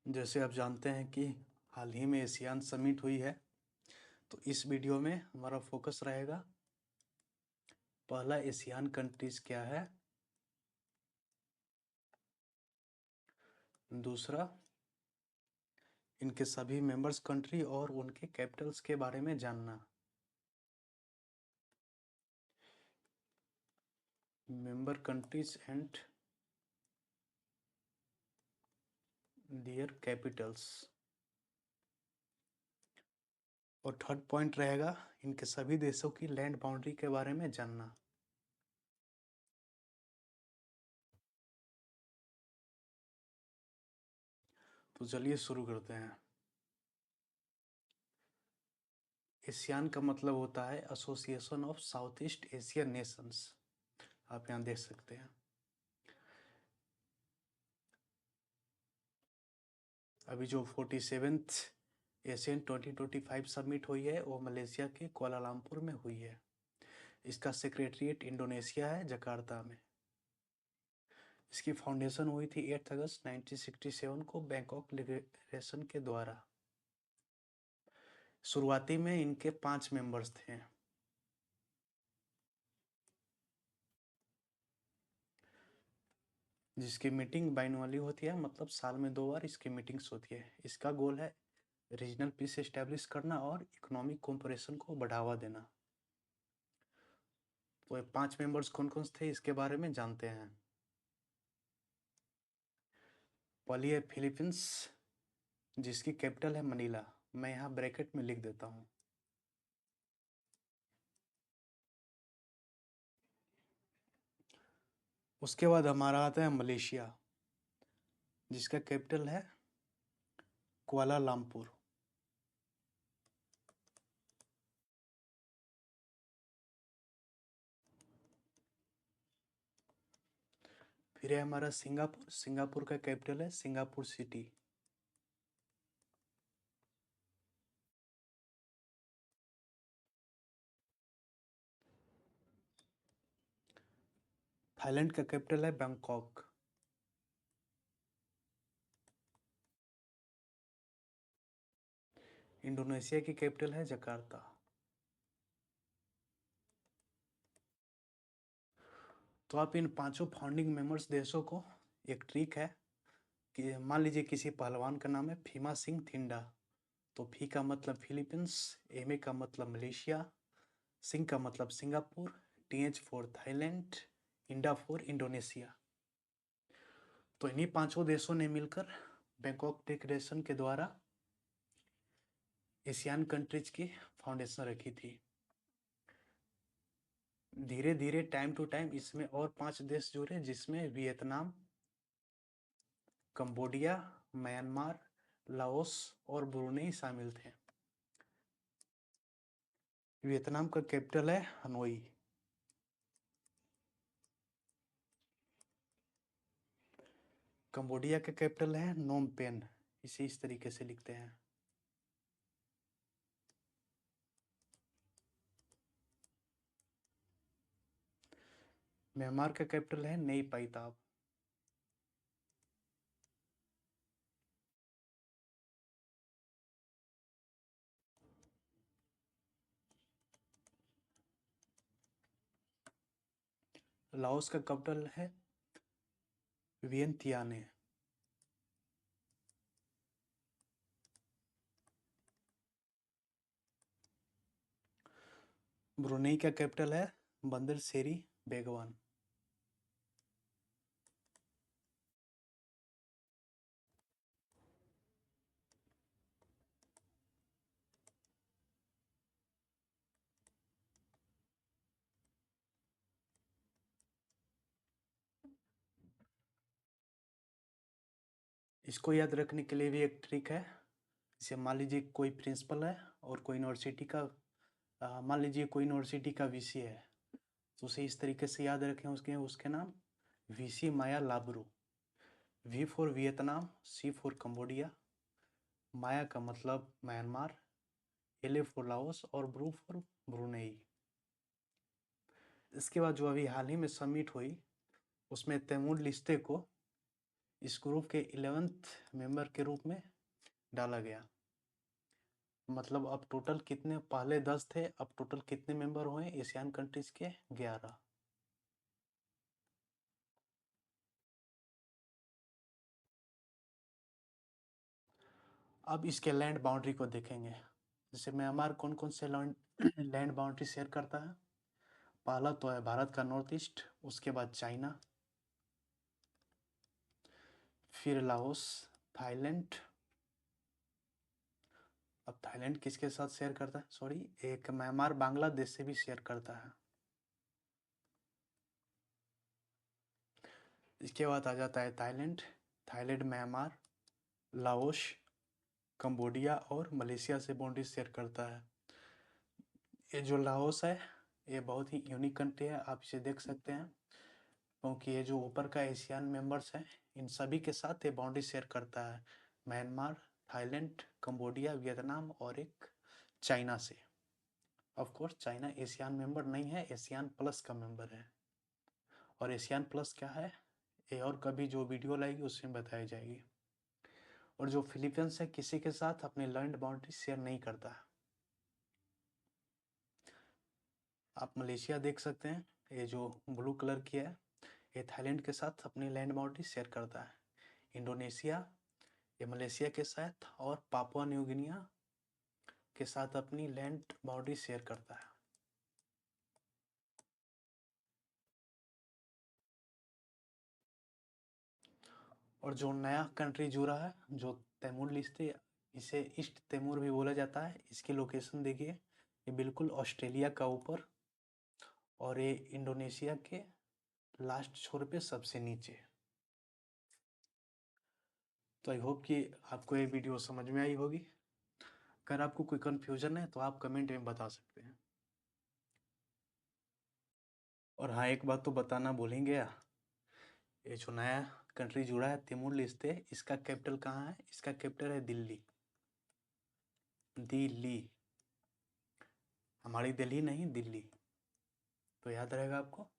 जैसे आप जानते हैं कि हाल ही में एशियान समिट हुई है, तो इस वीडियो में हमारा फोकस रहेगा पहला एशियान कंट्रीज क्या है, दूसरा इनके सभी मेंबर्स कंट्री और उनके कैपिटल्स के बारे में जानना। Member countries and there Capitals. और थर्ड पॉइंट रहेगा इनके सभी देशों की लैंड बाउंड्री के बारे में जानना। तो चलिए शुरू करते हैं। एशियान का मतलब होता है association of south east Asian Nations. आप यहाँ देख सकते हैं। अभी जो 47th एशियन 2025 समिट हुई है वो मलेशिया के कुआलालंपुर में हुई है। इसका सेक्रेटरीट इंडोनेशिया है, जकार्ता में। इसकी फाउंडेशन हुई थी 8 अगस्त 1967 को बैंकॉक लिबरेशन के द्वारा। शुरुआती में इनके 5 मेंबर्स थे। जिसकी मीटिंग बाइनअली होती है, मतलब साल में 2 बार इसकी मीटिंग्स होती है। इसका गोल है रीजनल पीस एस्टेब्लिश करना और इकोनॉमिक कोऑपरेशन को बढ़ावा देना। तो 5 मेंबर्स कौन कौन थे इसके बारे में जानते हैं। पहली है फिलीपींस, जिसकी कैपिटल है मनीला। मैं यहाँ ब्रैकेट में लिख देता हूँ। उसके बाद हमारा आता है मलेशिया, जिसका कैपिटल है कुआलालंपुर। फिर है हमारा सिंगापुर। सिंगापुर का कैपिटल है सिंगापुर सिटी। थाईलैंड का कैपिटल है बैंकॉक। इंडोनेशिया की कैपिटल है जकार्ता। तो आप इन 5 फाउंडिंग मेंबर्स देशों को, एक ट्रिक है कि मान लीजिए किसी पहलवान का नाम है फीमा सिंह थिंडा, तो फी का मतलब फिलीपींस, एम का मतलब मलेशिया, सिंह का मतलब सिंगापुर, TH फॉर थाईलैंड, इंडा फॉर इंडोनेशिया। तो इन्हीं 5 देशों ने मिलकर बैंकॉक डिक्लेरेशन के द्वारा एशियान कंट्रीज की फाउंडेशन रखी थी। धीरे धीरे टाइम टू टाइम इसमें और 5 देश जुड़े, जिसमें वियतनाम, कंबोडिया, म्यांमार, लाओस और ब्रुनेई शामिल थे। वियतनाम का कैपिटल है हनोई। कंबोडिया का कैपिटल है नोम पेन। इसे इस तरीके से लिखते हैं। म्यांमार का कैपिटल है नई पाई ताप। लाओस का कैपिटल है वियंतियाने। ब्रुनेई का कैपिटल है बंदर शेरी बेगवान। इसको याद रखने के लिए भी एक ट्रिक है। जैसे मान लीजिए कोई प्रिंसिपल है और कोई यूनिवर्सिटी का, मान लीजिए कोई यूनिवर्सिटी का VC है, तो उसे इस तरीके से याद रखें, उसके उसके नाम VC माया लाबरू। V for Vietnam, C for Cambodia, माया का मतलब म्यांमार, LA फॉर लाओस और ब्रू फॉर ब्रुनेई। इसके बाद जो अभी हाल ही में समिट हुई, उसमें तैमूर लिस्ते को इस ग्रुप के 11th मेंबर के रूप में डाला गया। मतलब अब टोटल कितने, पहले 10 थे, अब टोटल कितने मेंबर हुए एशियन कंट्रीज के? 11। अब इसके लैंड बाउंड्री को देखेंगे। जैसे म्यांमार कौन कौन से लैंड बाउंड्री शेयर करता है? पहला तो है भारत का नॉर्थ ईस्ट, उसके बाद चाइना, फिर लाओस, थाईलैंड। अब थाईलैंड किसके साथ शेयर करता है? सॉरी, एक म्यांमार बांग्लादेश से भी शेयर करता है। इसके बाद आ जाता है थाईलैंड, म्यांमार, लाओस, कंबोडिया और मलेशिया से बाउंड्री शेयर करता है। ये जो लाओस है ये बहुत ही यूनिक कंट्री है, आप इसे देख सकते हैं, क्योंकि ये जो ऊपर का एशियन मेंबर्स हैं इन सभी के साथ ये बाउंड्री शेयर करता है, म्यांमार, थाईलैंड, कंबोडिया, वियतनाम और एक चाइना से। Of course China Asian member नहीं है, एशियन प्लस का मेंबर है। और एशियन प्लस क्या है ये और कभी जो वीडियो लाएगी उसमें बताई जाएगी। और जो फिलीपींस है किसी के साथ अपनी लैंड बाउंड्री शेयर नहीं करता है। आप मलेशिया देख सकते हैं, ये जो ब्लू कलर की है ये थाईलैंड के साथ अपनी लैंड बाउंड्री शेयर करता है। इंडोनेशिया ये मलेशिया के साथ और पापुआ न्यू गिनिया के साथ अपनी लैंड बाउंड्री शेयर करता है। और जो नया कंट्री जुड़ा है जो तैमूर लिस्ते, इसे ईस्ट तैमूर भी बोला जाता है। इसकी लोकेशन देखिए, ये बिल्कुल ऑस्ट्रेलिया का ऊपर और ये इंडोनेशिया के लास्ट छोर पे सबसे नीचे। तो आई होप कि आपको ये वीडियो समझ में आई होगी। अगर आपको कोई कन्फ्यूजन है तो आप कमेंट में बता सकते हैं। और हाँ, एक बात तो बताना भूल ही गया, ये जो नया कंट्री जुड़ा है तिमोर लेस्ते, इसका कैपिटल कहाँ है? इसका कैपिटल है दिल्ली। दिल्ली, हमारी दिल्ली नहीं, दिल्ली। तो याद रहेगा आपको।